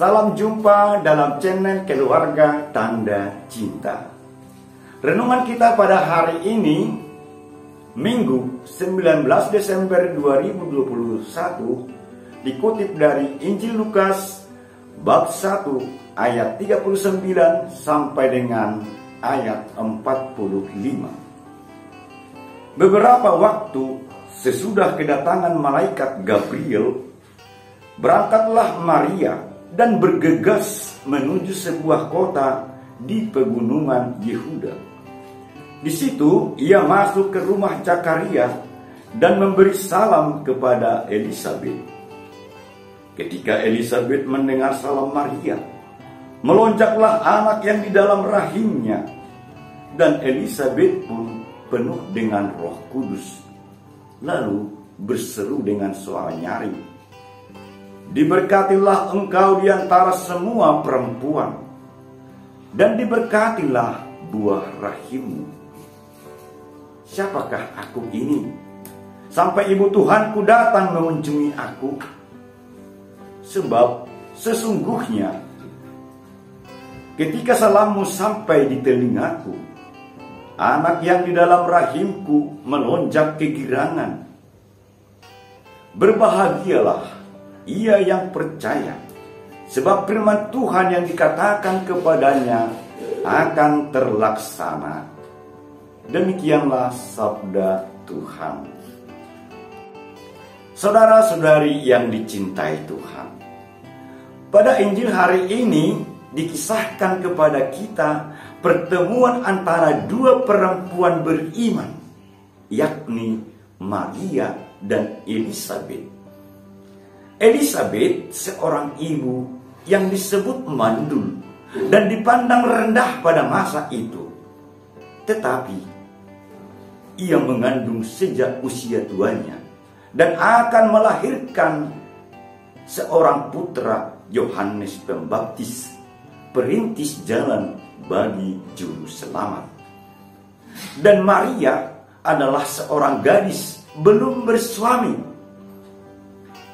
Salam jumpa dalam channel Keluarga Tanda Cinta. Renungan kita pada hari ini, Minggu 19 Desember 2021, dikutip dari Injil Lukas bab 1 ayat 39 sampai dengan ayat 45. Beberapa waktu sesudah kedatangan malaikat Gabriel, berangkatlah Maria dan bergegas menuju sebuah kota di pegunungan Yehuda. Di situ ia masuk ke rumah Zakaria dan memberi salam kepada Elisabet. Ketika Elisabet mendengar salam Maria, melonjaklah anak yang di dalam rahimnya, dan Elisabet pun penuh dengan Roh Kudus, lalu berseru dengan suara nyaring, "Diberkatilah engkau di antara semua perempuan, dan diberkatilah buah rahimmu." Siapakah aku ini, sampai ibu Tuhanku datang mengunjungi aku? Sebab sesungguhnya ketika salammu sampai di telingaku, anak yang di dalam rahimku melonjak kegirangan. Berbahagialah ia yang percaya, sebab firman Tuhan yang dikatakan kepadanya akan terlaksana. Demikianlah sabda Tuhan. Saudara-saudari yang dicintai Tuhan, pada Injil hari ini dikisahkan kepada kita pertemuan antara dua perempuan beriman, yakni Maria dan Elisabet. Elisabet seorang ibu yang disebut mandul dan dipandang rendah pada masa itu. Tetapi ia mengandung sejak usia tuanya dan akan melahirkan seorang putra, Yohanes Pembaptis, perintis jalan bagi juru selamat. Dan Maria adalah seorang gadis belum bersuami.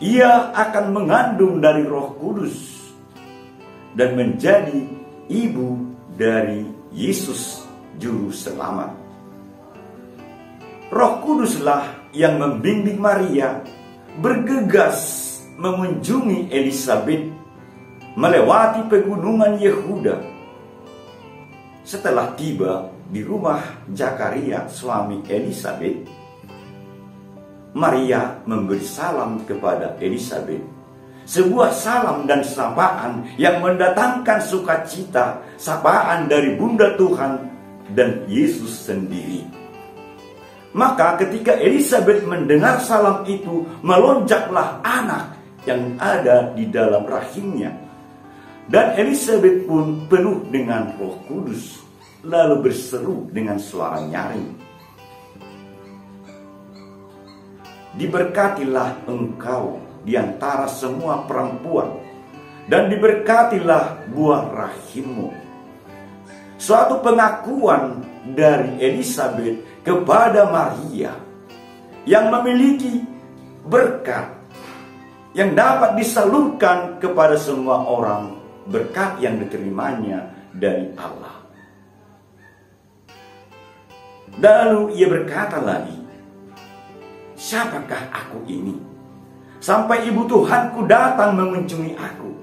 Ia akan mengandung dari Roh Kudus dan menjadi ibu dari Yesus juru selamat. Roh Kuduslah yang membimbing Maria bergegas mengunjungi Elisabet melewati pegunungan Yehuda. Setelah tiba di rumah Zakaria suami Elisabet, Maria memberi salam kepada Elisabet, sebuah salam dan sapaan yang mendatangkan sukacita, sapaan dari Bunda Tuhan dan Yesus sendiri. Maka ketika Elisabet mendengar salam itu, melonjaklah anak yang ada di dalam rahimnya, dan Elisabet pun penuh dengan Roh Kudus, lalu berseru dengan suara nyaring, "Diberkatilah engkau di antara semua perempuan, dan diberkatilah buah rahimmu." Suatu pengakuan dari Elisabet kepada Maria yang memiliki berkat yang dapat disalurkan kepada semua orang, berkat yang diterimanya dari Allah. Lalu ia berkata lagi, "Siapakah aku ini, sampai ibu Tuhanku datang mengunjungi aku?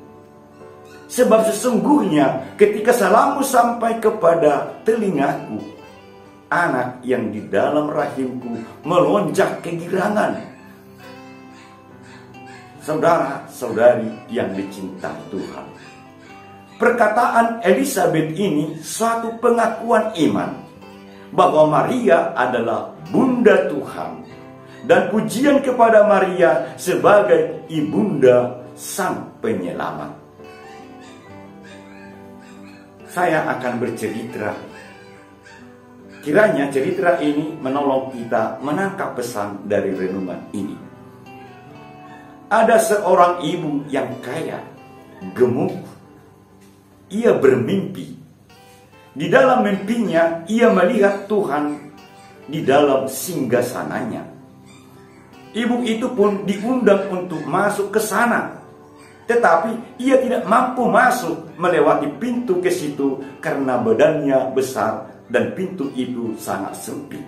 Sebab sesungguhnya ketika salammu sampai kepada telingaku, anak yang di dalam rahimku melonjak kegirangan." Saudara-saudari yang dicintai Tuhan, perkataan Elisabet ini suatu pengakuan iman bahwa Maria adalah Bunda Tuhan, dan pujian kepada Maria sebagai ibunda Sang Penyelamat. Saya akan bercerita. Kiranya cerita ini menolong kita menangkap pesan dari renungan ini. Ada seorang ibu yang kaya, gemuk. Ia bermimpi. Di dalam mimpinya ia melihat Tuhan di dalam singgasananya. Ibu itu pun diundang untuk masuk ke sana. tetapi ia tidak mampu masuk melewati pintu ke situ karena badannya besar dan pintu itu sangat sempit.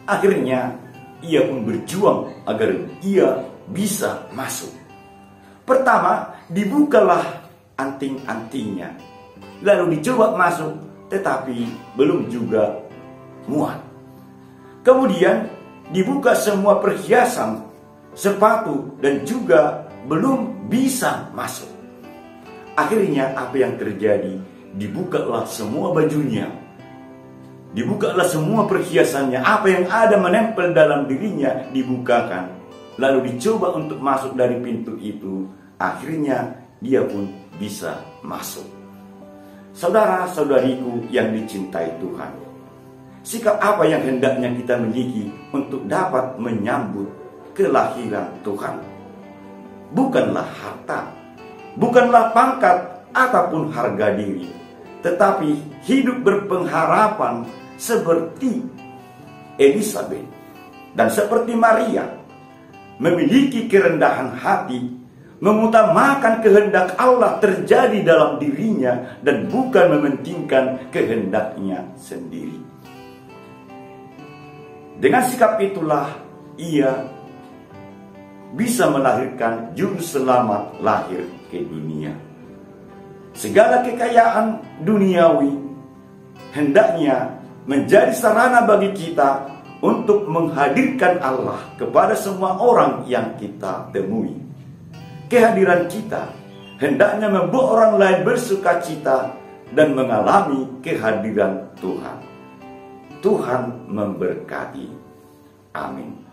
Akhirnya ia pun berjuang agar ia bisa masuk. Pertama, dibukalah anting-antingnya, lalu dicoba masuk, tetapi belum juga muat. Kemudian dibuka semua perhiasan, sepatu, dan juga belum bisa masuk. Akhirnya apa yang terjadi? Dibukalah semua bajunya, dibukalah semua perhiasannya, apa yang ada menempel dalam dirinya dibukakan. Lalu dicoba untuk masuk dari pintu itu. Akhirnya dia pun bisa masuk. Saudara-saudariku yang dicintai Tuhan, sikap apa yang hendaknya kita miliki untuk dapat menyambut kelahiran Tuhan? Bukanlah harta, bukanlah pangkat ataupun harga diri, tetapi hidup berpengharapan seperti Elizabeth dan seperti Maria, memiliki kerendahan hati, mengutamakan kehendak Allah terjadi dalam dirinya dan bukan mementingkan kehendaknya sendiri. Dengan sikap itulah ia bisa melahirkan juru selamat lahir ke dunia. Segala kekayaan duniawi hendaknya menjadi sarana bagi kita untuk menghadirkan Allah kepada semua orang yang kita temui. Kehadiran kita hendaknya membuat orang lain bersukacita dan mengalami kehadiran Tuhan. Tuhan memberkati. Amin.